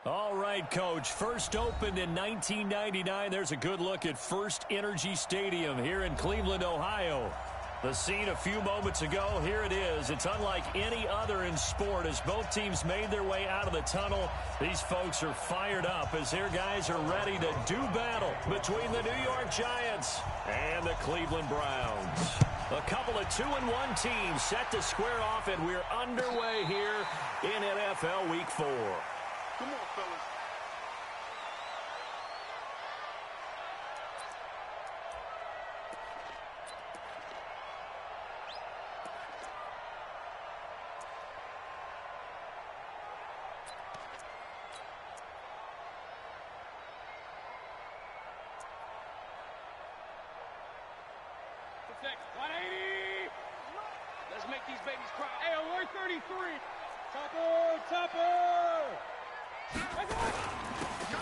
All right, Coach. First opened in 1999. There's a good look at First Energy Stadium here in Cleveland, Ohio. The scene a few moments ago, here it is. It's unlike any other in sport as both teams made their way out of the tunnel. These folks are fired up as their guys are ready to do battle between the New York Giants and the Cleveland Browns. A couple of 2-1 teams set to square off, and we're underway here in NFL Week 4. Come on, fellas. Next, 180. Let's make these babies cry. Hey, alert 33. Topper.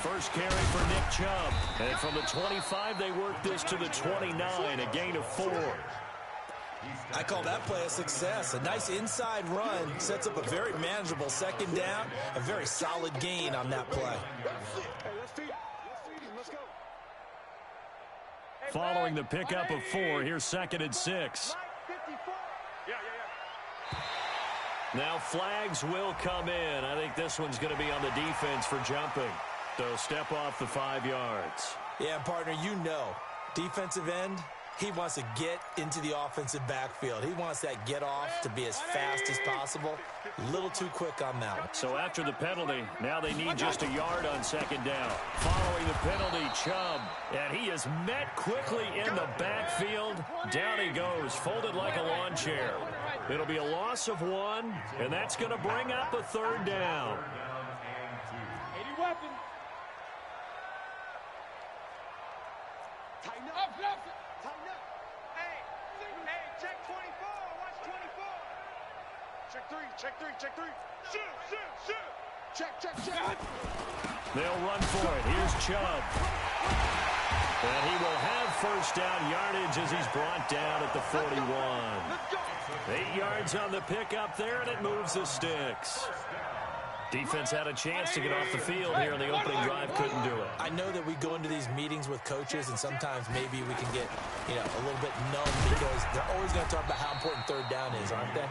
First carry for Nick Chubb. And from the 25, they work this to the 29, a gain of 4. I call that play a success. A nice inside run sets up a very manageable second down. A very solid gain on that play. Following the pickup of 4, here's 2nd and 6. Now flags will come in. I think this one's going to be on the defense for jumping. They'll step off the 5 yards. Yeah, partner, you know, defensive end, he wants to get into the offensive backfield. He wants that get off to be as fast as possible. A little too quick on that one. So after the penalty, now they need just a yard on 2nd down. Following the penalty, Chubb. And he is met quickly in the backfield. Down he goes, folded like a lawn chair. It'll be a loss of 1, and that's going to bring up a 3rd down. 80 weapon. Tighten up. Tighten up. Hey, check 24. Watch 24. Check 3. Shoot. Check. They'll run for it. Here's Chubb. And he will have first down yardage as he's brought down at the 41. 8 yards on the pickup there, and it moves the sticks. Defense had a chance to get off the field here in the opening drive, couldn't do it. I know that we go into these meetings with coaches, and sometimes maybe we can get, a little bit numb because they're always going to talk about how important 3rd down is, aren't they?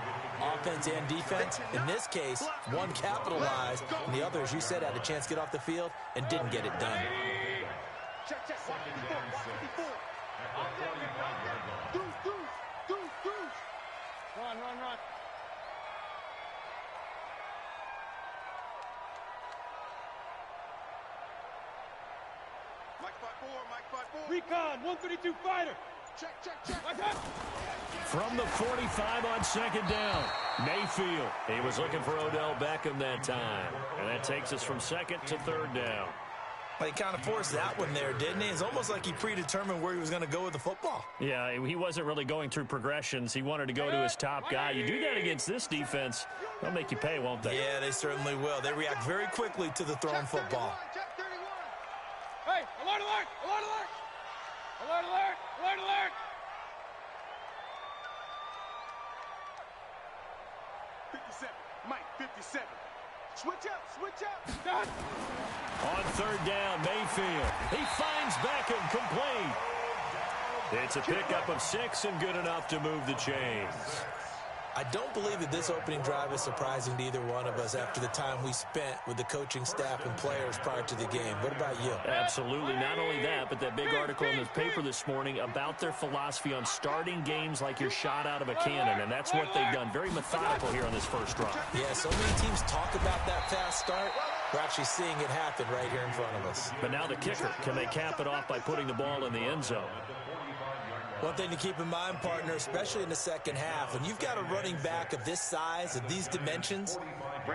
Offense and defense. In this case, one capitalized, and the other, as you said, had a chance to get off the field and didn't get it done. Check. Watch 54. Deuce. Run. Mike 4. Recon, 132 fighter. Check. From the 45 on 2nd down, Mayfield. He was looking for Odell Beckham that time. And that takes us from 2nd to 3rd down. But he kind of forced that one there, didn't he? It's almost like he predetermined where he was going to go with the football. Yeah, he wasn't really going through progressions. He wanted to go to his top guy. You do that against this defense, they'll make you pay, won't they? Yeah, they certainly will. They react very quickly to the thrown football. Check 31. Hey, alert. 57. Mike, 57. Switch up. On 3rd down, Mayfield. He finds Beckham complete. It's a pickup of 6 and good enough to move the chains. I don't believe that this opening drive is surprising to either one of us after the time we spent with the coaching staff and players prior to the game. What about you? Absolutely. Not only that, but that big article in the paper this morning about their philosophy on starting games like you're shot out of a cannon, and that's what they've done. Very methodical here on this first drive. Yeah, so many teams talk about that fast start. We're actually seeing it happen right here in front of us. But now the kicker. Can they cap it off by putting the ball in the end zone? One thing to keep in mind, partner, especially in the second half, when you've got a running back of this size, of these dimensions,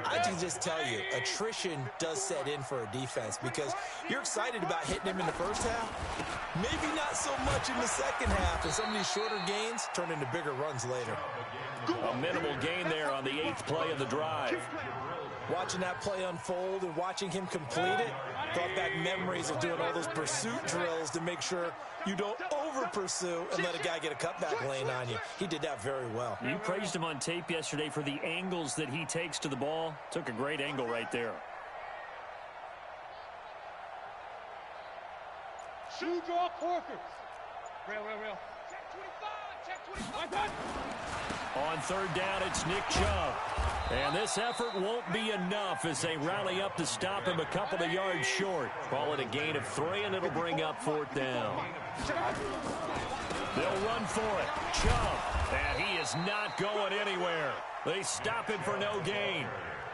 I can just tell you, attrition does set in for a defense because you're excited about hitting him in the first half. Maybe not so much in the second half, and some of these shorter gains turn into bigger runs later. A minimal gain there on the 8th play of the drive. Watching that play unfold and watching him complete it brought back memories of doing all those pursuit drills to make sure you don't over-pursue and let a guy get a cutback lane on you. He did that very well. You praised him on tape yesterday for the angles that he takes to the ball. Took a great angle right there. Two draw corkers. Real. Check 25. On third down, it's Nick Chubb. And this effort won't be enough as they rally up to stop him a couple of yards short. Call it a gain of 3, and it'll bring up fourth down. They'll run for it. Chubb. And he is not going anywhere. They stop him for no gain.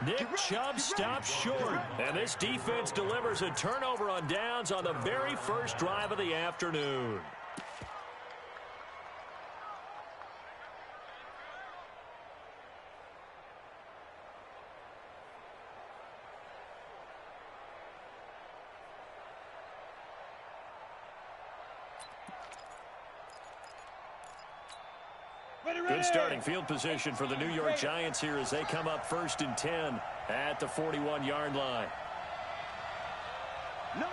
Nick Chubb stops short. And this defense delivers a turnover on downs on the very first drive of the afternoon. Good starting field position for the New York Giants here as they come up 1st and 10 at the 41-yard line. No.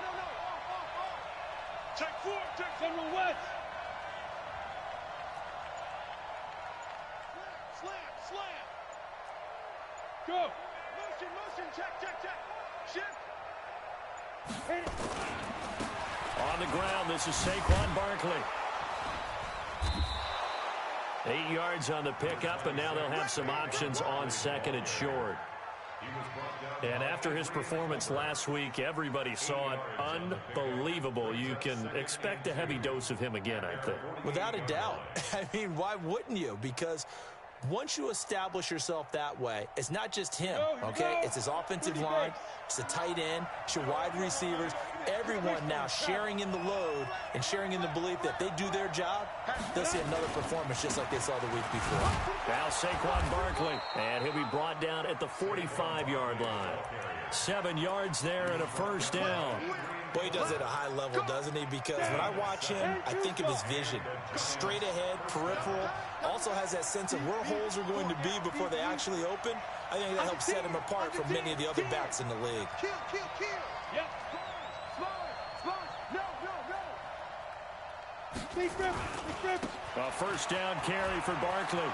Take 4. Take General West. Slam. Go. Motion. Check. Shift. Hit it. On the ground, this is Saquon Barkley. 8 yards on the pickup, and now they'll have some options on 2nd and short. And after his performance last week, everybody saw it. Unbelievable. You can expect a heavy dose of him again, I think. Without a doubt. I mean, why wouldn't you? Because once you establish yourself that way, it's not just him, okay? It's his offensive line, it's the tight end, it's your wide receivers, everyone now sharing in the load and sharing in the belief that they do their job, they'll see another performance just like they saw the week before. Now Saquon Barkley, and he'll be brought down at the 45-yard line. 7 yards there and a first down. Boy, he does it at a high level, doesn't he? Because when I watch him, I think of his vision. Straight ahead, peripheral. Also has that sense of where holes are going to be before they actually open. I think that helps set him apart from many of the other backs in the league. Kill. Yep. No. Big rip. A first down carry for Barkley.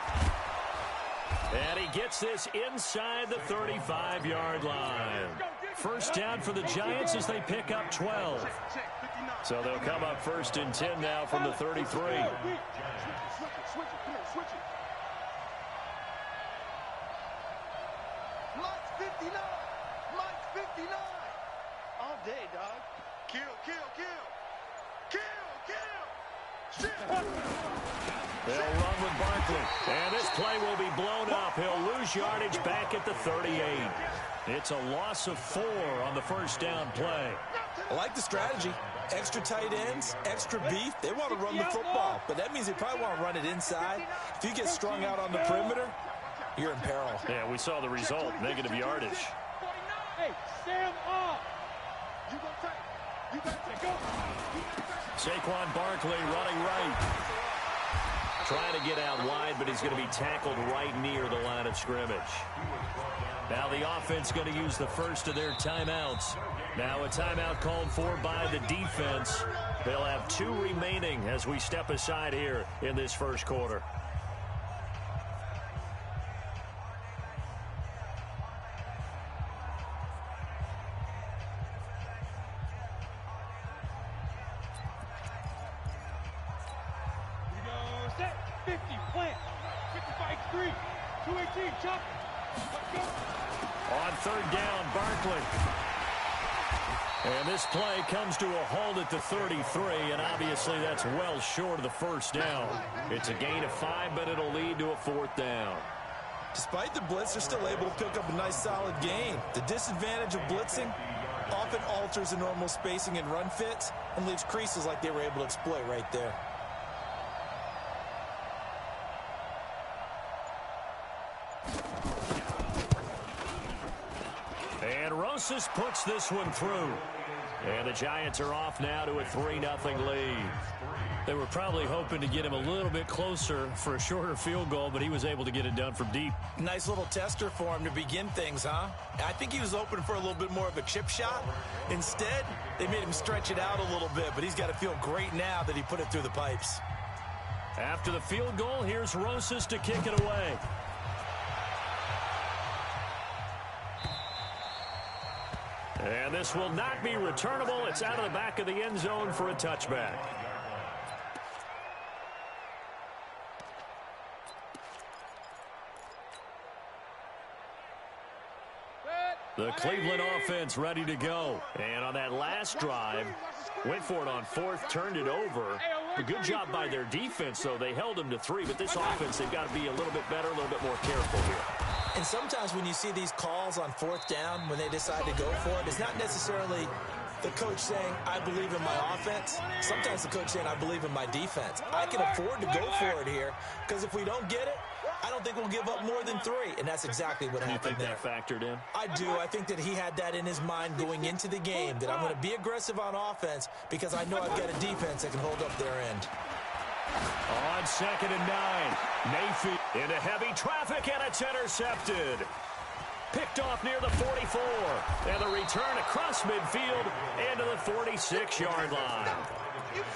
And he gets this inside the 35-yard line. First down for the Giants as they pick up 12. So they'll come up 1st and 10 now from the 33. Switch it. Mike's 59. All day, dog. Kill. Shit. They'll run with Barkley. And this play will be blown up. He'll lose yardage back at the 38. It's a loss of 4 on the first down play. I like the strategy. Extra tight ends, extra beef. They want to run the football, but that means they probably want to run it inside. If you get strung out on the perimeter, you're in peril. Yeah, we saw the result, negative yardage. Hey, stand up. You got to go. Saquon Barkley running right. Trying to get out wide, but he's going to be tackled right near the line of scrimmage. Now the offense going to use the first of their timeouts. Now a timeout called for by the defense. They'll have 2 remaining as we step aside here in this first quarter. Set. 50. Plant. 55-3. 218. Chop. On third down, Barkley. And this play comes to a halt at the 33, and obviously that's well short of the first down. It's a gain of 5, but it'll lead to a 4th down. Despite the blitz, they're still able to pick up a nice solid gain. The disadvantage of blitzing often alters the normal spacing and run fits and leaves creases like they were able to exploit right there. And Rosas puts this one through. And the Giants are off now to a 3-0 lead. They were probably hoping to get him a little bit closer for a shorter field goal, but he was able to get it done from deep. Nice little tester for him to begin things, huh? I think he was hoping for a little bit more of a chip shot. Instead, they made him stretch it out a little bit, but he's got to feel great now that he put it through the pipes. After the field goal, here's Rosas to kick it away. And this will not be returnable. It's out of the back of the end zone for a touchback. The Cleveland offense ready to go. And on that last drive, went for it on fourth, turned it over. A good job by their defense, though. They held them to 3, but this offense, they've got to be a little bit better, a little bit more careful here. And sometimes when you see these calls on fourth down, when they decide to go for it, it's not necessarily the coach saying, I believe in my offense. Sometimes the coach saying, I believe in my defense. I can afford to go for it here because if we don't get it, I don't think we'll give up more than 3, and that's exactly what happened there. You think that factored in? I do. I think that he had that in his mind going into the game, that I'm going to be aggressive on offense because I know I've got a defense that can hold up their end. On 2nd and 9, Mayfield into heavy traffic, and it's intercepted. Picked off near the 44, and the return across midfield into the 46-yard line.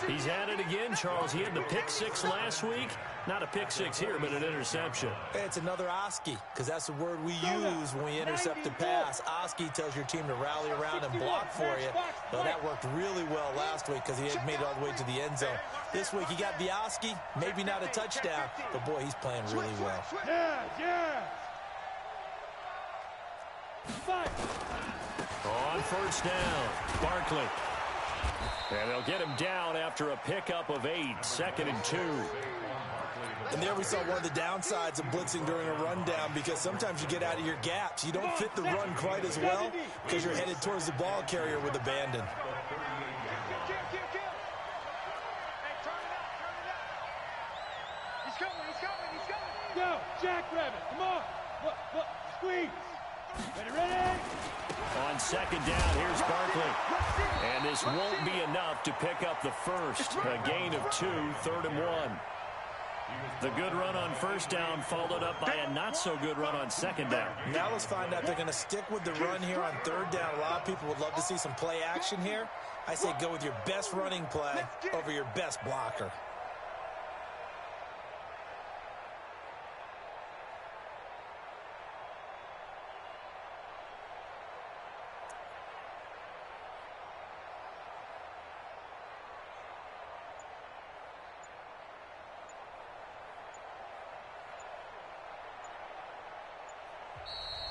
He's at it again, Charles. He had the pick 6 last week. Not a pick 6 here, but an interception. Hey, it's another Oski, because that's the word we use when we intercept the pass. Oski tells your team to rally around and block for you. Well, that worked really well last week because he had made it all the way to the end zone. This week he got the Oski, maybe not a touchdown, but boy, he's playing really well. Yeah. On first down, Barkley. And they'll get him down after a pickup of 8, 2nd and 2. And there we saw one of the downsides of blitzing during a rundown because sometimes you get out of your gaps. You don't fit the run quite as well because you're headed towards the ball carrier with abandon. Hey, turn it up. He's coming. Go, Jackrabbit. Come on. Look, squeeze. Ready? On 2nd down, here's Barkley. And this won't be enough to pick up the first. A gain of 2, 3rd and 1. The good run on first down followed up by a not-so-good run on 2nd down. Now let's find out if they're going to stick with the run here on 3rd down. A lot of people would love to see some play action here. I say go with your best running play over your best blocker.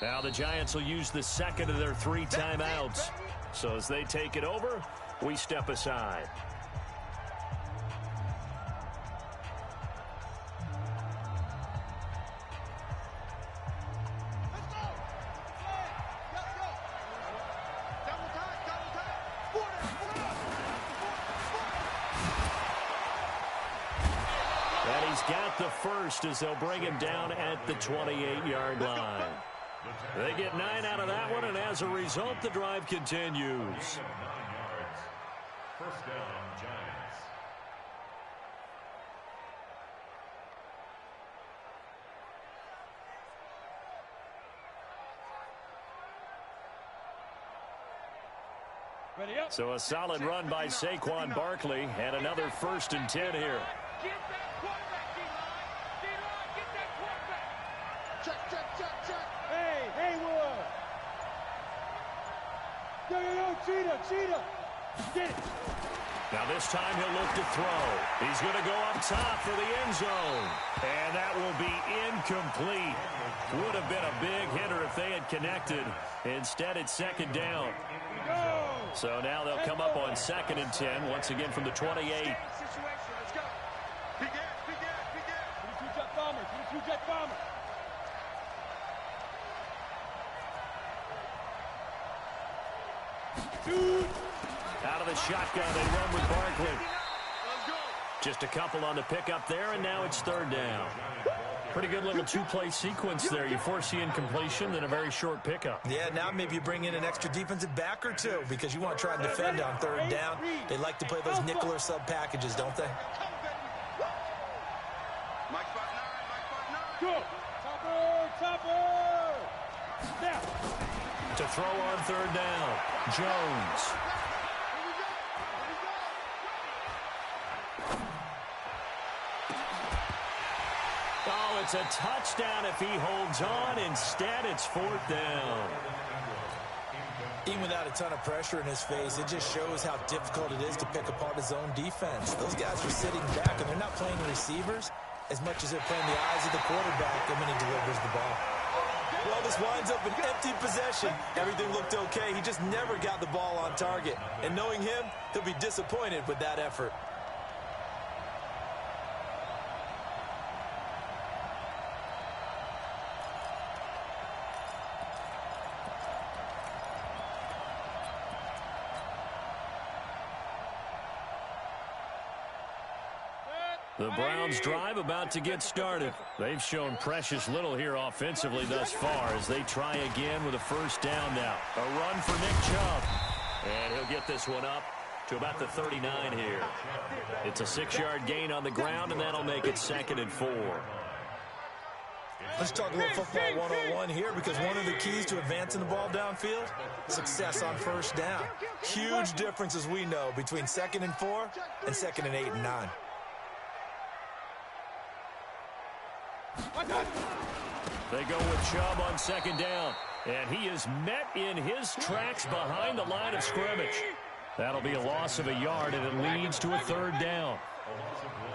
Now the Giants will use the second of their 3 timeouts. So as they take it over, we step aside. And he's got the first as they'll bring him down at the 28-yard line. They get 9 out of that one, and as a result, the drive continues. First down, Giants. Ready up. So a solid run by Saquon Barkley, and another 1st and 10 here. Get that quarterback, D-line. D-line, get that quarterback. Check. Hey, Haywood. Yo, cheetah. Get it. Now this time he'll look to throw. He's going to go up top for the end zone. And that will be incomplete. Would have been a big hitter if they had connected. Instead, it's 2nd down. So now they'll come up on 2nd and 10, once again from the 28. Situation, let's go. Big ass. Two jet bombers. Out of the shotgun, they run with Barkley. Just a couple on the pickup there, and now it's 3rd down. Pretty good little 2-play sequence there. You force the incompletion, then a very short pickup. Yeah, now maybe you bring in an extra defensive back or 2 because you want to try and defend on 3rd down. They like to play those nickel or sub packages, don't they? Mike 5'9". Go. Topper. Now. To throw on 3rd down, Jones. Oh, it's a touchdown if he holds on. Instead, it's 4th down. Even without a ton of pressure in his face, it just shows how difficult it is to pick apart his own defense. Those guys are sitting back, and they're not playing receivers as much as they're playing the eyes of the quarterback when he delivers the ball. Well, this winds up an empty possession. Everything looked okay. He just never got the ball on target. And knowing him, he'll be disappointed with that effort. The Browns' drive about to get started. They've shown precious little here offensively thus far as they try again with a first down now. A run for Nick Chubb. And he'll get this one up to about the 39 here. It's a 6-yard gain on the ground, and that'll make it 2nd and 4. Let's talk a little football 101 here, because one of the keys to advancing the ball downfield, success on first down. Huge difference, as we know, between 2nd and 4 and 2nd and 8 and 9. They go with Chubb on 2nd down, and he is met in his tracks behind the line of scrimmage. That'll be a loss of a yard, and it leads to a 3rd down. A loss of 1.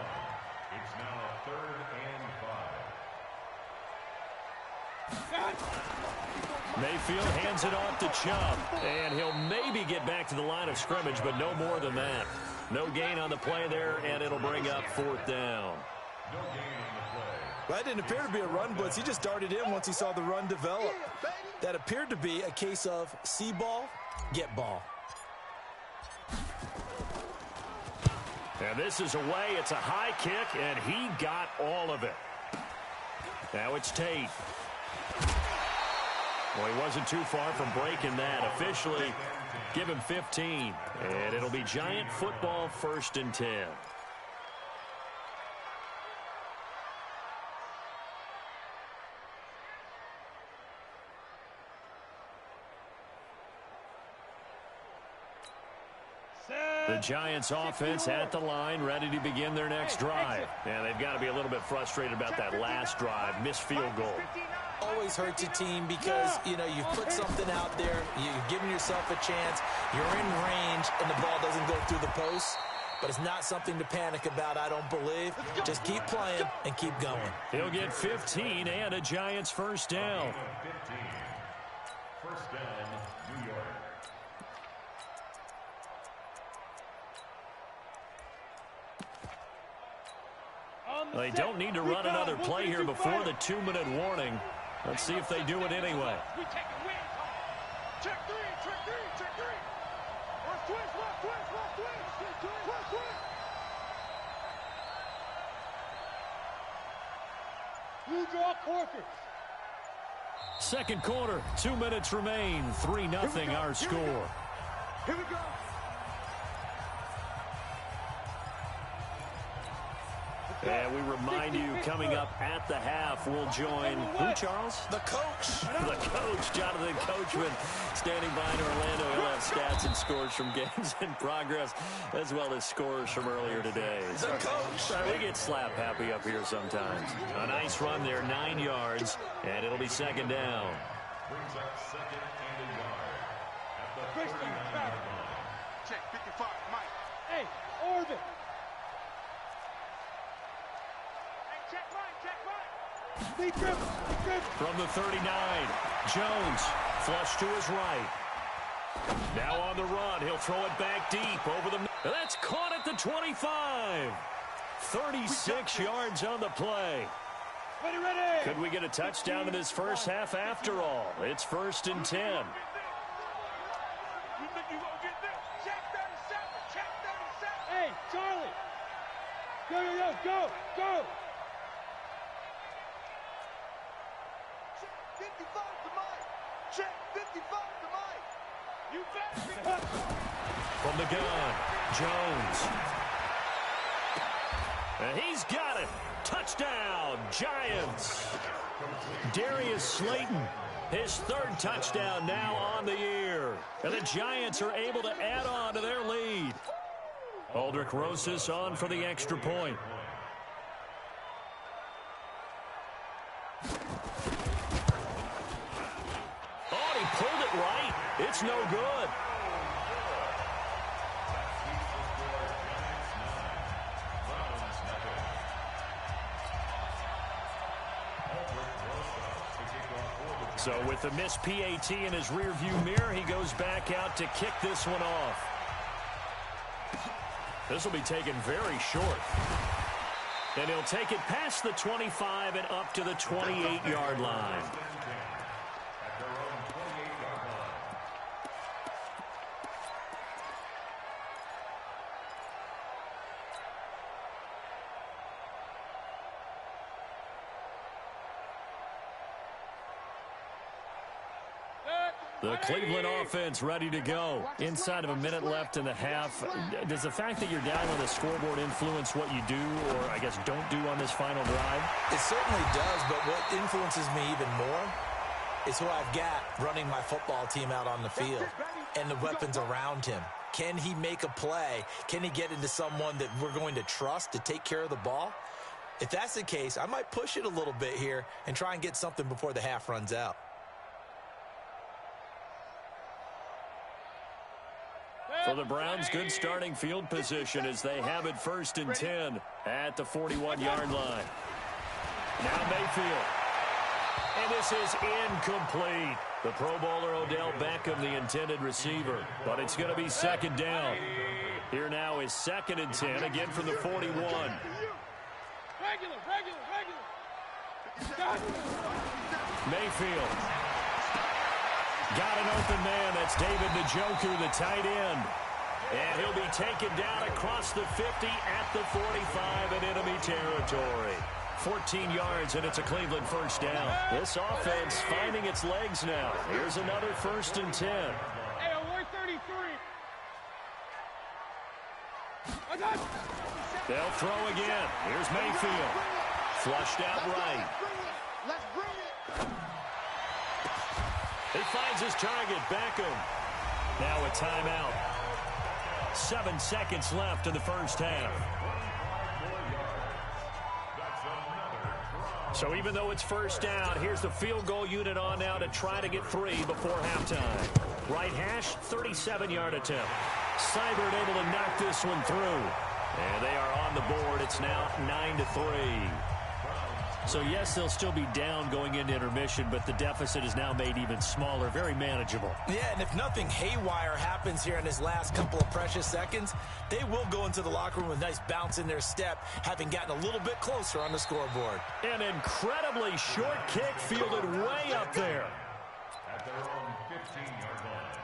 It's now 3rd and 5. Mayfield hands it off to Chubb, and he'll maybe get back to the line of scrimmage, but no more than that. No gain on the play there, and it'll bring up 4th down. No gain on the play. Well, that didn't appear to be a run blitz. He just darted in once he saw the run develop. That appeared to be a case of see ball, get ball. And this is away. It's a high kick, and he got all of it. Now it's Tate. Well, he wasn't too far from breaking that. Officially, give him 15. And it'll be Giant football 1st and 10. The Giants offense at the line, ready to begin their next drive. And they've got to be a little bit frustrated about that last drive, missed field goal. Always hurts a team because, you know, you've put something out there, you've given yourself a chance, you're in range, and the ball doesn't go through the post. But it's not something to panic about, I don't believe. Just keep playing and keep going. He'll get 15 and a Giants 1st down. 15. First down, New York. They don't need to run another play here before the 2-minute warning. Let's see if they do it anyway. We take a win. Check 3, check 3, check 3. Left twist, left twist, left twist, left twist. You draw Corker. 2nd quarter, 2 minutes remain. 3-0 our score. Here we go. And we remind you, coming up at the half, we'll join who, Charles? The coach. The coach, Jonathan Coachman, standing by in Orlando. He'll have stats and scores from games in progress, as well as scores from earlier today. The coach. We get slap happy up here sometimes. A nice run there, 9 yards, and it'll be 2nd down. Brings up 2nd and a yard at the 39-yard line. Check 55, Mike. Hey, Orvin. From the 39, Jones, flush to his right. Now on the run, he'll throw it back deep over the... That's caught at the 25. 36 yards on the play. Ready. Could we get a touchdown in this first half after all? It's 1st and 10. You think you gonna get this? Check 37, check 37. Hey, Charlie. Go. 55 to Mike. Check 55 to Mike. You bet. From the gun, Jones. And he's got it. Touchdown, Giants. Darius Slayton, his 3rd touchdown now on the year. And the Giants are able to add on to their lead. Aldrich Rosas on for the extra point. Pulled it right. It's is no good. So with the missed PAT in his rearview mirror, he goes back out to kick this one off. This will be taken very short. And he'll take it past the 25 and up to the 28-yard line. The Cleveland offense ready to go. Inside of a minute left in the half. Does the fact that you're down on the scoreboard influence what you do, or I guess don't do on this final drive? It certainly does, but what influences me even more is who I've got running my football team out on the field and the weapons around him. Can he make a play? Can he get into someone that we're going to trust to take care of the ball? If that's the case, I might push it a little bit here and try and get something before the half runs out. For the Browns, good starting field position as they have it 1st and 10 at the 41-yard line. Now Mayfield. And this is incomplete. The Pro Bowler Odell Beckham, the intended receiver. But it's going to be 2nd down. Here now is 2nd and 10, again from the 41. Mayfield. Got an open man. That's David Njoku, the tight end. And he'll be taken down across the 50 at the 45 in enemy territory. 14 yards, and it's a Cleveland 1st down. This offense finding its legs now. Here's another 1st and 10. Hey, we're 33. They'll throw again. Here's Mayfield. Flushed out right. Let's bring it. He finds his target, Beckham. Now a timeout. 7 seconds left in the 1st half. So even though it's 1st down, here's the field goal unit on now to try to get 3 before halftime. Right hash, 37-yard attempt. Seibert able to knock this one through. And they are on the board. It's now 9-3. So, yes, they'll still be down going into intermission, but the deficit is now made even smaller, very manageable. Yeah, and if nothing haywire happens here in his last couple of precious seconds, they will go into the locker room with a nice bounce in their step, having gotten a little bit closer on the scoreboard. An incredibly short kick fielded way up there. At their own 15-yard line.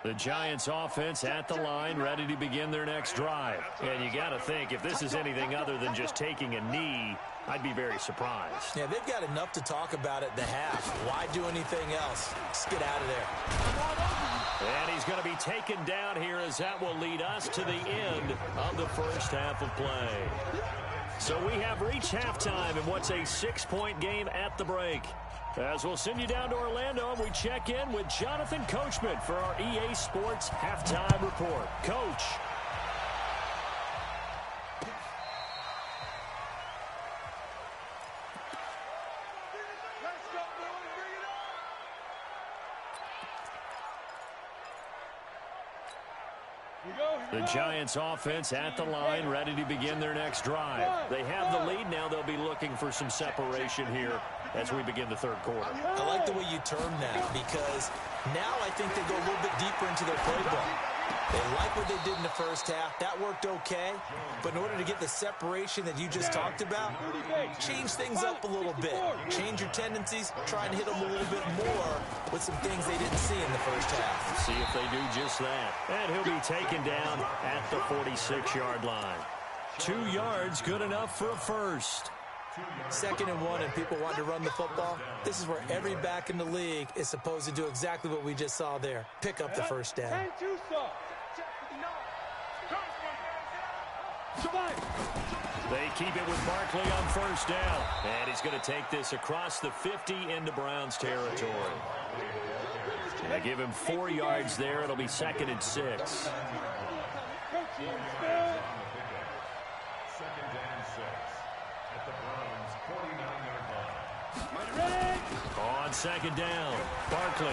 The Giants offense at the line, ready to begin their next drive. And you got to think, if this is anything other than just taking a knee, I'd be very surprised. Yeah, they've got enough to talk about at the half. Why do anything else? Just get out of there. And he's going to be taken down here as that will lead us to the end of the 1st half of play. So we have reached halftime in what's a 6-point game at the break. As we'll send you down to Orlando, and we check in with Jonathan Coachman for our EA Sports Halftime Report. Coach. The Giants offense at the line, ready to begin their next drive. They have the lead now. They'll be looking for some separation here as we begin the 3rd quarter. I like the way you term that, because now I think they go a little bit deeper into their playbook. They like what they did in the 1st half. That worked okay. But in order to get the separation that you just talked about, change things up a little bit. Change your tendencies. Try and hit them a little bit more with some things they didn't see in the 1st half. See if they do just that. And he'll be taken down at the 46-yard line. 2 yards, good enough for a first. 2nd and 1, and people want to run the football. This is where every back in the league is supposed to do exactly what we just saw there. Pick up the 1st down. They keep it with Barkley on 1st down. And he's going to take this across the 50 into Browns territory. And they give him 4 yards there. It'll be 2nd and 6. 2nd and 6. on second down. Barkley.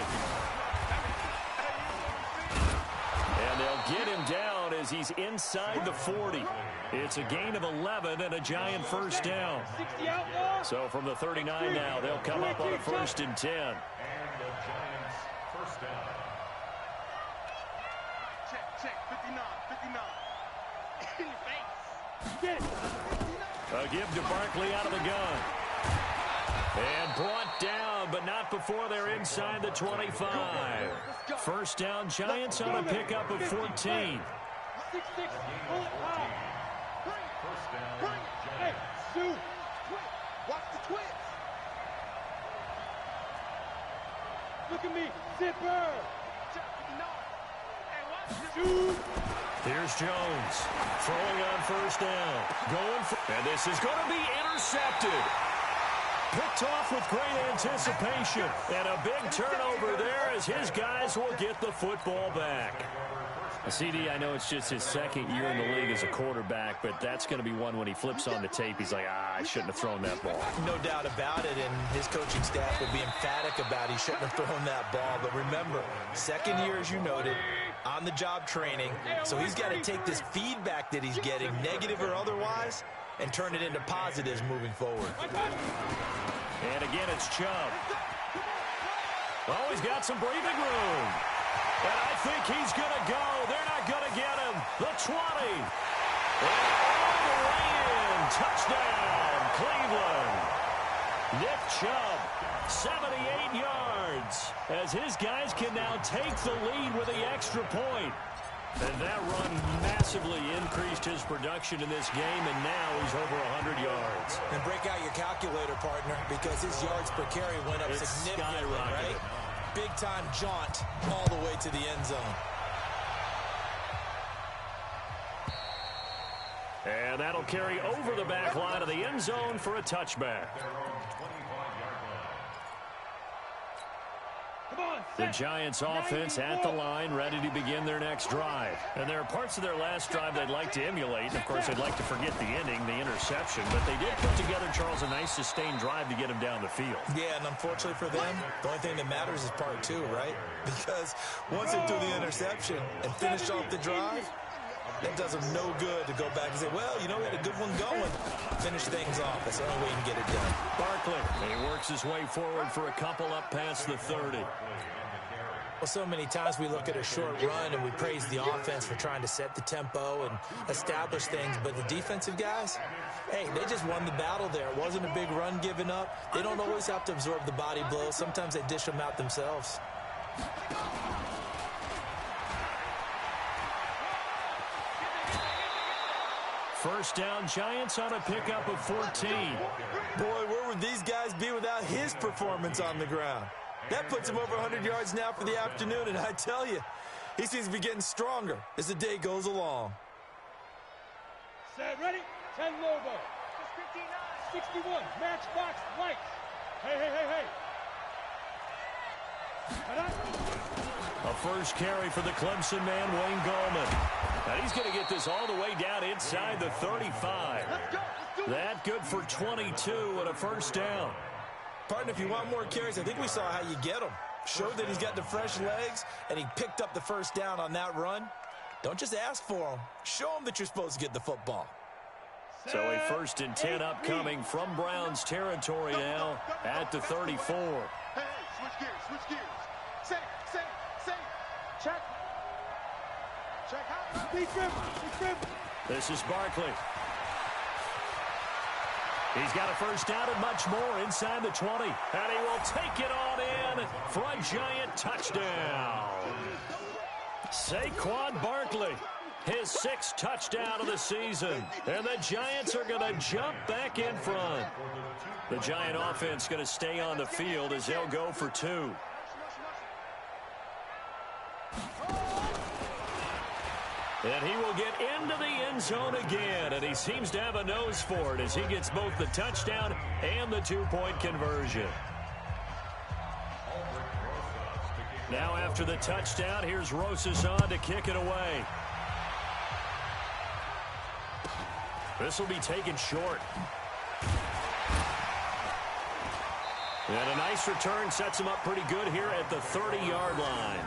And they'll get him down as he's inside the 40. It's a gain of 11 and a Giant first down. So from the 39 now, they'll come up on a 1st and 10. And the Giants first down. Check, 59, 59. In your face. Get it. A give to Barkley out of the gun. And brought down, but not before they're inside the 25. First down, Giants on a pickup of 14. 6-6. Pull it high. First down, Bring it. Hey, Giants. shoot. Watch the twist. Look at me. Zipper. Check, 59. Hey, watch this. Shoot. Here's Jones throwing on first down. And this is going to be intercepted. Picked off with great anticipation. And a big turnover there as his guys will get the football back. CD, I know it's just his second year in the league as a quarterback, but that's going to be one when he flips on the tape. He's like, I shouldn't have thrown that ball. No doubt about it, and his coaching staff would be emphatic about he shouldn't have thrown that ball. But remember, second year, as you noted, on-the-job training, so he's got to take this feedback that he's getting, negative or otherwise, and turn it into positives moving forward. And again, it's Chubb. Oh, he's got some breathing room. And I think he's going to go. They're not going to get him. The 20. And all the way in. Touchdown, Cleveland. Nick Chubb, 78 yards, as his guys can now take the lead with the extra point. And that run massively increased his production in this game, and now he's over 100 yards. And break out your calculator, partner, because his yards per carry went up It's significantly, skyrocketed. right? Big-time jaunt all the way to the end zone. And that'll carry over the back line of the end zone for a touchback. The Giants offense at the line, ready to begin their next drive. And there are parts of their last drive they'd like to emulate. And of course, they'd like to forget the ending, the interception. But they did put together, Charles, a nice sustained drive to get him down the field. Yeah, and unfortunately for them, the only thing that matters is part two, right? Because once they threw the interception and finished off the drive, it does them no good to go back and say, well, you know, we had a good one going. Finish things off. That's the only way you can get it done. Barkley, he works his way forward for a couple up past the 30. Well, so many times we look at a short run and we praise the offense for trying to set the tempo and establish things, but the defensive guys, hey, they just won the battle there. It wasn't a big run given up. They don't always have to absorb the body blows. Sometimes they dish them out themselves. First down, Giants on a pickup of 14. Boy, where would these guys be without his performance on the ground? That puts him over 100 yards now for the afternoon, and I tell you, he seems to be getting stronger as the day goes along. Set, ready? 10 Lobo. 61, matchbox lights. Hey. A first carry for the Clemson man, Wayne Gallman. And he's going to get this all the way down inside the 35. That good for 22 and a first down. Partner, if you want more carries, I think we saw how you get them. Showed that he's got the fresh legs, and he picked up the first down on that run. Don't just ask for them. Show them that you're supposed to get the football. So a first and 10 upcoming from Browns territory now at the 34. Hey, switch gears. Say. Check. Check out. This is Barkley. He's got a first down and much more inside the 20. And he will take it on in for a Giant touchdown. Saquon Barkley, his 6th touchdown of the season. And the Giants are going to jump back in front. The Giant offense going to stay on the field as they'll go for 2. And he will get into the end zone again, and he seems to have a nose for it as he gets both the touchdown and the 2-point conversion. Now after the touchdown, here's Rosas on to kick it away. This will be taken short. And a nice return sets him up pretty good here at the 30-yard line.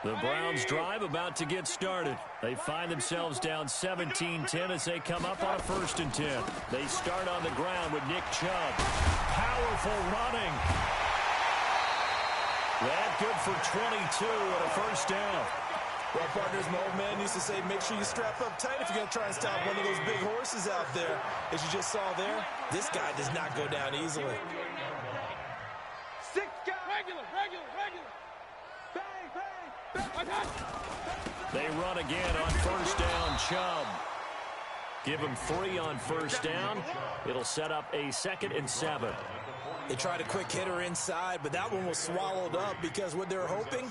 The Browns drive about to get started. They find themselves down 17-10 as they come up on a 1st and 10. They start on the ground with Nick Chubb. Powerful running. That good for 22 and a 1st down. Well, partners, my old man used to say, make sure you strap up tight if you're going to try and stop one of those big horses out there. As you just saw there, this guy does not go down easily. 6 guys. Regular. Bang, bang, bang. They run again on 1st down, Chubb. Give him 3 on 1st down. It'll set up a 2nd and 7. They tried a quick hitter inside, but that one was swallowed up because what they're hoping,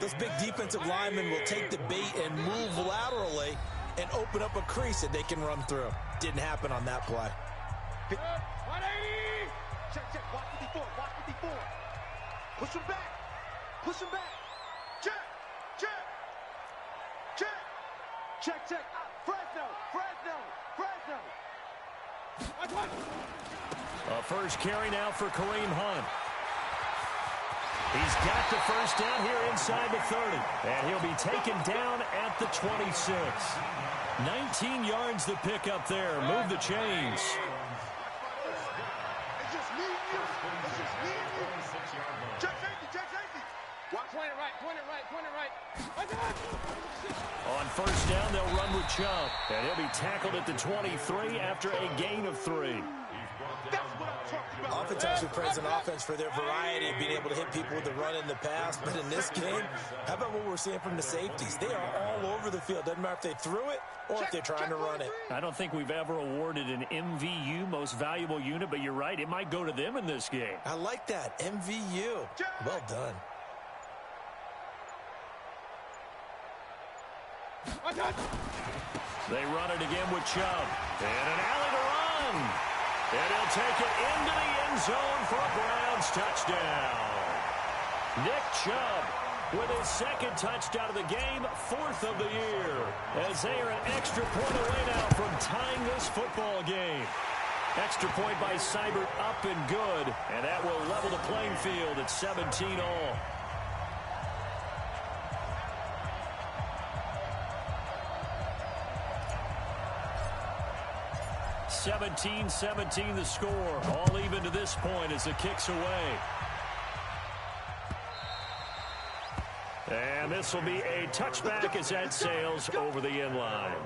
those big defensive linemen will take the bait and move laterally and open up a crease that they can run through. Didn't happen on that play. 180. Check. Watch 54. Push him back. Check. Fresno. A 1st carry now for Kareem Hunt. He's got the 1st down here inside the 30. And he'll be taken down at the 26. 19 yards the pick up there. Move the chains. It's just me and you. Check safety. Watch. Point it right. On 1st down, they'll run with Chubb. And he'll be tackled at the 23 after a gain of 3. That's what I'm talking about. Oftentimes we praise an offense for their variety of being able to hit people with the run in the pass. But in this game, how about what we're seeing from the safeties? They are all over the field. Doesn't matter if they threw it or if they're trying to run it. I don't think we've ever awarded an MVU, most valuable unit, but you're right. It might go to them in this game. I like that. MVU. Well done. They run it again with Chubb. And an alley to run. And he'll take it into the end zone for a Browns touchdown. Nick Chubb with his 2nd touchdown of the game, 4th of the year. As they are an extra point away now from tying this football game. Extra point by Seibert up and good. And that will level the playing field at 17 all. 17-17 the score. All even to this point as the kick's away. And this will be a touchback as that sails over the end line.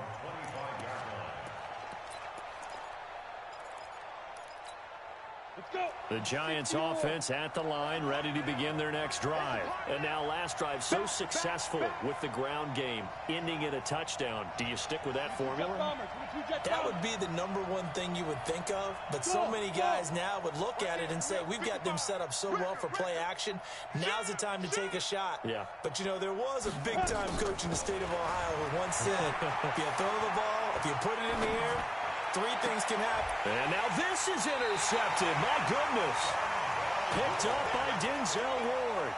The Giants offense at the line, ready to begin their next drive. And now last drive so successful with the ground game, ending in a touchdown. Do you stick with that formula? That would be the #1 thing you would think of, but so many guys now would look at it and say, we've got them set up so well for play action. Now's the time to take a shot. Yeah. But, you know, there was a big-time coach in the state of Ohio who once said, if you throw the ball, if you put it in the air, 3 things can happen. And now this is intercepted. My goodness. Picked up by Denzel Ward.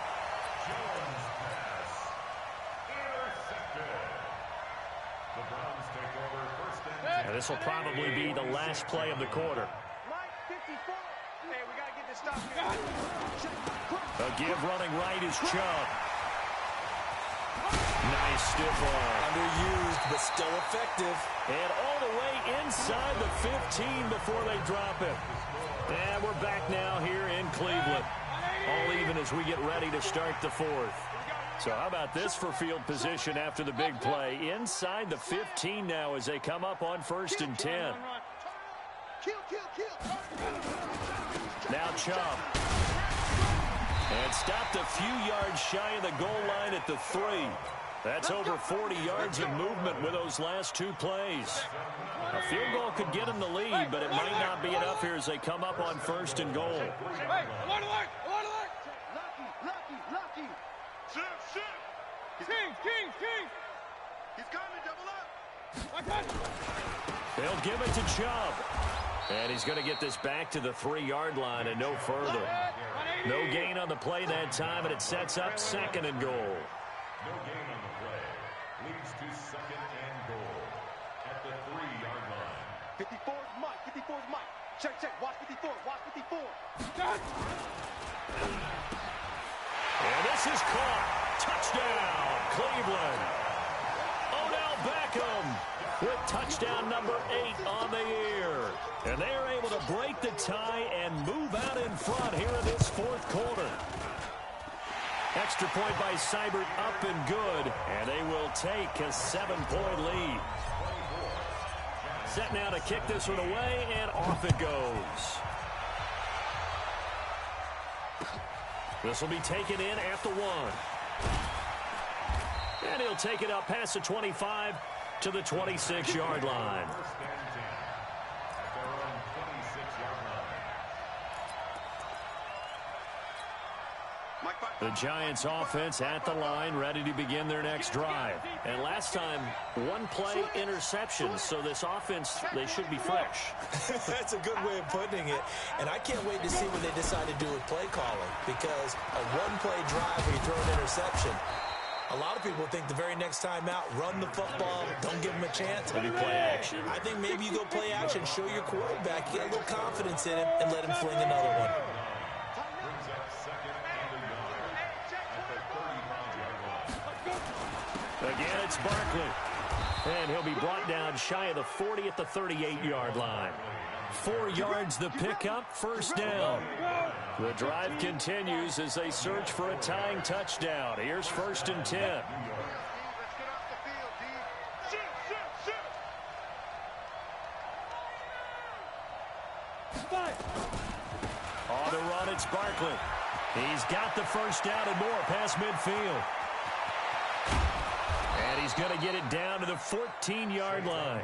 And this will probably be the last play of the quarter. Mike, 54. Hey, we got to get this stop. A give running right is Chubb. Nice stiff arm. Underused, but still effective. And all the way inside the 15 before they drop it. And we're back now here in Cleveland. All even as we get ready to start the 4th. So how about this for field position after the big play? Inside the 15 now as they come up on 1st and 10. Kill. Now Chubb. And stopped a few yards shy of the goal line at the 3. That's over 40 yards of movement with those last 2 plays. A field goal could get them the lead, but it might not be enough here as they come up on 1st and goal. Hey, alert! Lucky. Shoot. King. He's coming, double up. They'll give it to Chubb. And he's going to get this back to the 3-yard line and no further. No gain on the play that time, and it sets up 2nd and goal. No gain on the play. Leads to 2nd 54 is Mike. 54 is Mike. Check, check. Watch 54. Watch 54. And this is caught. Touchdown, Cleveland. Odell Beckham with touchdown number 8 on the year. And they are able to break the tie and move out in front here in this fourth quarter. Extra point by Seibert up and good. And they will take a 7-point lead. Set now to kick this one away, and off it goes. This will be taken in at the 1. And he'll take it up past the 25 to the 26-yard line. The Giants offense at the line, ready to begin their next drive. And last time, 1-play interception, so this offense, they should be fresh. That's a good way of putting it. And I can't wait to see what they decide to do with play calling, because a 1-play drive where you throw an interception, a lot of people think the very next time out, run the football, don't give him a chance. Maybe play action. I think maybe you go play action, show your quarterback, get a little confidence in him, and let him fling another one. Again, it's Barkley. And he'll be brought down shy of the 40 at the 38-yard line. 4 yards the pickup, first down. The drive continues as they search for a tying touchdown. Here's 1st and 10. On the run, it's Barkley. He's got the first down and more past midfield. And he's going to get it down to the 14-yard line.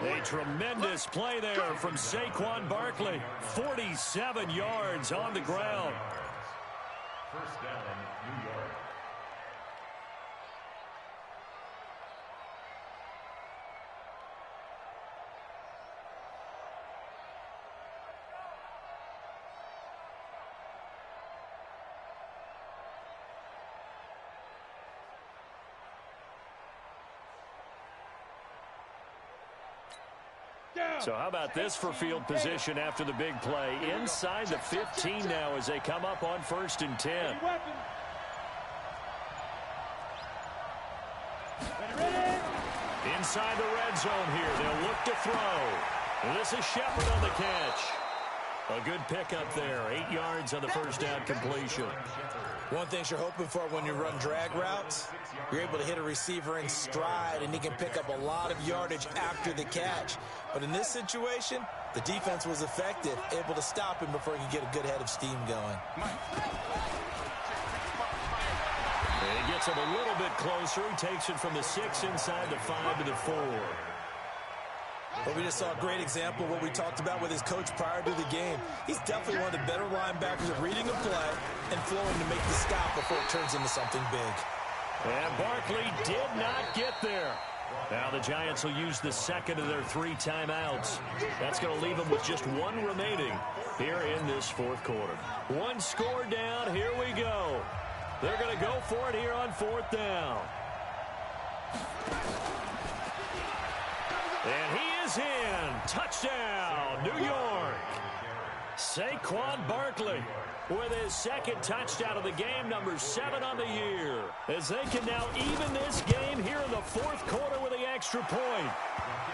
A tremendous play there from Saquon Barkley. 47 yards on the ground. First down, New York. So how about this for field position after the big play? Inside the 15 now as they come up on 1st and 10. Inside the red zone here. They'll look to throw. This is Shepard on the catch. A good pickup there. 8 yards on the first down completion. One thing you're hoping for when you run drag routes, you're able to hit a receiver in stride, and he can pick up a lot of yardage after the catch. But in this situation, the defense was effective, able to stop him before he could get a good head of steam going. And he gets him a little bit closer. He takes it from the 6 inside the 5 to the 4. But we just saw a great example of what we talked about with his coach prior to the game. He's definitely one of the better linebackers at reading a play and flowing to make the stop before it turns into something big. And Barkley did not get there. Now the Giants will use the second of their 3 timeouts. That's going to leave them with just 1 remaining here in this fourth quarter. 1 score down. Here we go. They're going to go for it here on 4th down. And he is in. Touchdown, New York. Saquon Barkley with his 2nd touchdown of the game, number 7 on the year. As they can now even this game here in the 4th quarter with the extra point.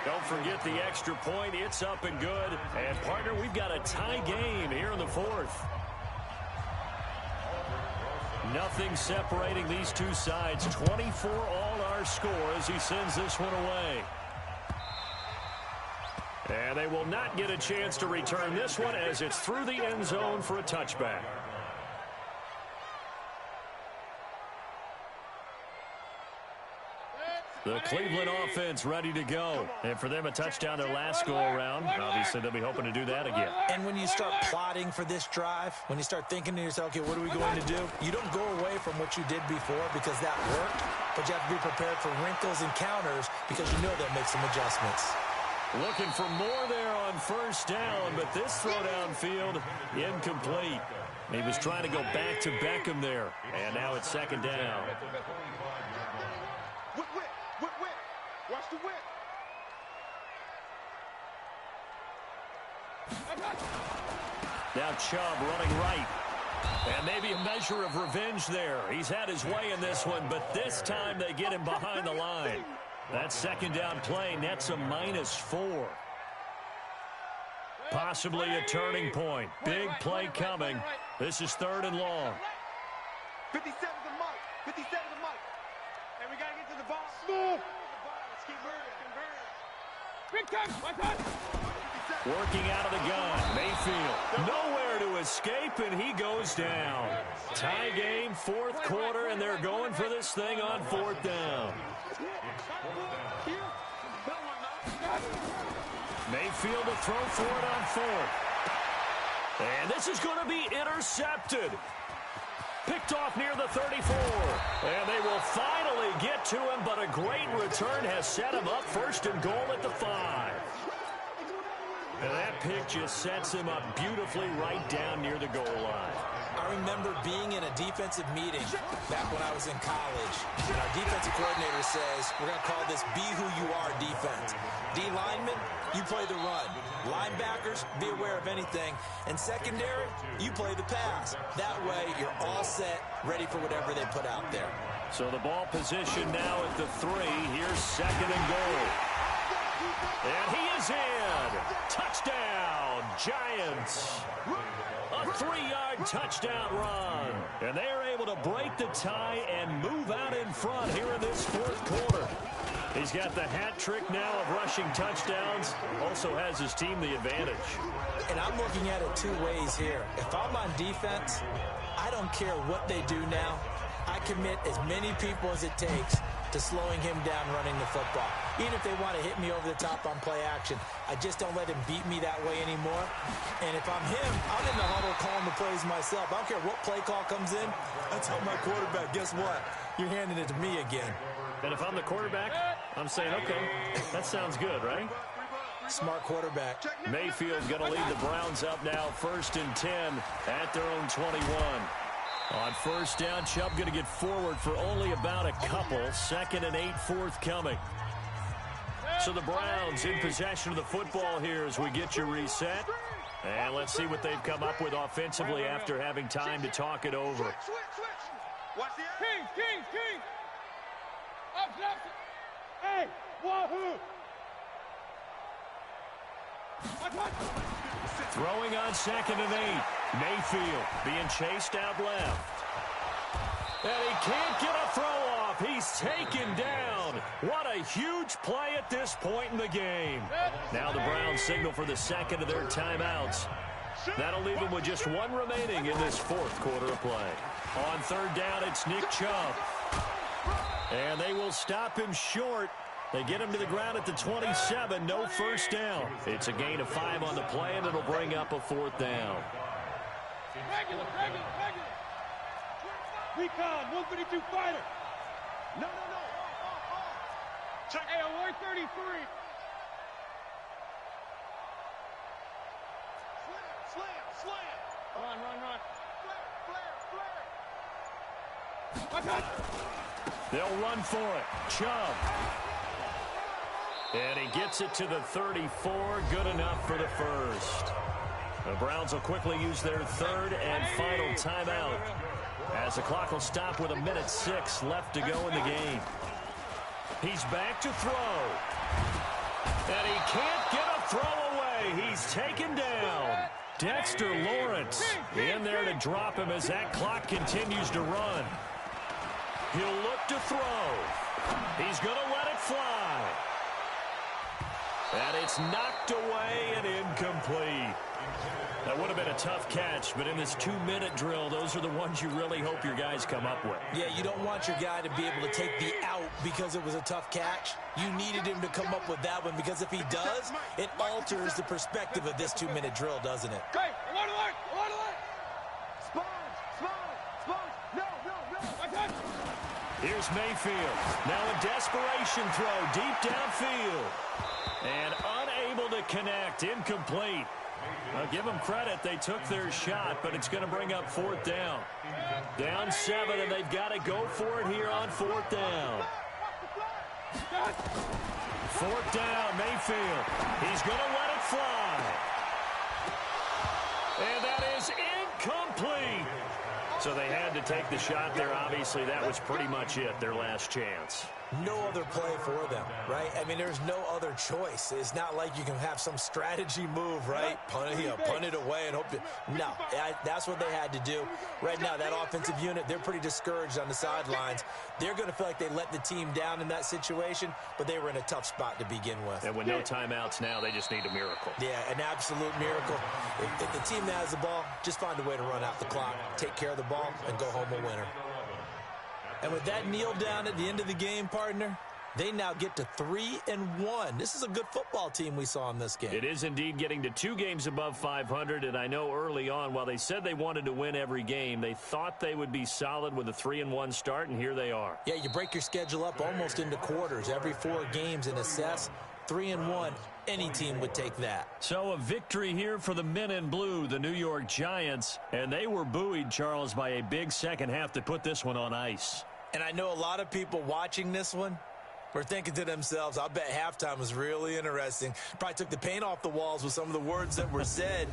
Don't forget the extra point. It's up and good. And, partner, we've got a tie game here in the 4th. Nothing separating these two sides. 24 all our score as he sends this one away. And they will not get a chance to return this one as it's through the end zone for a touchback. The Cleveland offense ready to go. And for them, a touchdown their last go-around. Obviously, they'll be hoping to do that again. And when you start plotting for this drive, when you start thinking to yourself, okay, what are we going to do? You don't go away from what you did before because that worked, but you have to be prepared for wrinkles and counters because you know they'll make some adjustments. Looking for more there on 1st down, but this throw downfield incomplete. He was trying to go back to Beckham there, and now it's 2nd down. Whip. Watch the whip. Now Chubb running right. And maybe a measure of revenge there. He's had his way in this one, but this time they get him behind the line. That second down play nets a -4. Possibly a turning point. Big play coming. This is 3rd and long. 57 the mark. 57 the mark. And we got to get to the ball. Smooth. Let's keep converting. Big time. My time. Working out of the gun. Mayfield nowhere to escape, and he goes down. Tie game, 4th quarter, and they're going for this thing on 4th down. Mayfield to throw for it on 4th. And this is going to be intercepted. Picked off near the 34. And they will finally get to him, but a great return has set him up 1st and goal at the 5. And that pick just sets him up beautifully right down near the goal line. I remember being in a defensive meeting back when I was in college, and our defensive coordinator says, we're going to call this be who you are defense. D linemen, you play the run. Linebackers, be aware of anything. And secondary, you play the pass. That way, you're all set, ready for whatever they put out there. So the ball position now at the 3. Here's 2nd and goal. And he is in. Touchdown, Giants. A 3-yard touchdown run. And they are able to break the tie and move out in front here in this 4th quarter. He's got the hat trick now of rushing touchdowns. Also has his team the advantage. And I'm looking at it 2 ways here. If I'm on defense, I don't care what they do now. I commit as many people as it takes to slowing him down running the football. Even if they want to hit me over the top on play action, I just don't let him beat me that way anymore. And if I'm him, I'm in the huddle calling the plays myself. I don't care what play call comes in. I tell my quarterback, guess what? You're handing it to me again. And if I'm the quarterback, I'm saying, okay, that sounds good, right? Smart quarterback. Mayfield going to lead the Browns up now 1st and 10 at their own 21. On 1st down, Chubb going to get forward for only about a couple. 2nd and 8 forthcoming. So the Browns in possession of the football here as we get you reset. And let's see what they've come up with offensively after having time to talk it over. Watch the King. Up. Hey, wahoo. Throwing on 2nd and 8. Mayfield being chased out left. And he can't get a throw off. He's taken down. What a huge play at this point in the game. Now the Browns signal for the 2nd of their timeouts. That'll leave them with just 1 remaining in this 4th quarter of play. On 3rd down, it's Nick Chubb. And they will stop him short. They get him to the ground at the 27. No 1st down. It's a gain of 5 on the play, and it'll bring up a 4th down. Regular. Recon, 152 fighter. No. Check. Hey, alert 33. Slam. Run. Flare. They'll run for it. Chubb. And he gets it to the 34. Good enough for the 1st. The Browns will quickly use their 3rd and final timeout, as the clock will stop with 1:06 left to go in the game. He's back to throw. And he can't get a throw away. He's taken down. Dexter Lawrence in there to drop him as that clock continues to run. He'll look to throw. He's going to let it fly. And it's knocked away and incomplete. That would have been a tough catch, but in this 2-minute drill, those are the ones you really hope your guys come up with. Yeah, you don't want your guy to be able to take the out because it was a tough catch. You needed him to come up with that one, because if he does, it alters the perspective of this 2-minute drill, doesn't it? Hey, alert. Sponge. No. Here's Mayfield. Now a desperation throw deep downfield. And unable to connect. Incomplete. I'll give them credit. They took their shot, but it's going to bring up 4th down. Down 7, and they've got to go for it here on 4th down. 4th down, Mayfield. He's going to let it fly. And that is incomplete. So they had to take the shot there. Obviously, that was pretty much it, their last chance. No other play for them, right? I mean, there's no other choice. It's not like you can have some strategy move, right? Punt it away and hope to. No, that's what they had to do. Right now, that offensive unit, they're pretty discouraged on the sidelines. They're going to feel like they let the team down in that situation, but they were in a tough spot to begin with. And with no timeouts now, they just need a miracle. Yeah, an absolute miracle. If the team that has the ball, just find a way to run out the clock, take care of the ball, and go home a winner. And with that kneel down at the end of the game, partner, they now get to 3-1. This is a good football team we saw in this game. It is indeed getting to 2 games above 500, and I know early on, while they said they wanted to win every game, they thought they would be solid with a 3-1 start, and here they are. Yeah, you break your schedule up almost into quarters, every 4 games, and assess 3-1. Any team would take that. So a victory here for the men in blue, the New York Giants, and they were buoyed, Charles, by a big second half to put this one on ice. And I know a lot of people watching this one were thinking to themselves, I bet halftime was really interesting. Probably took the paint off the walls with some of the words that were said.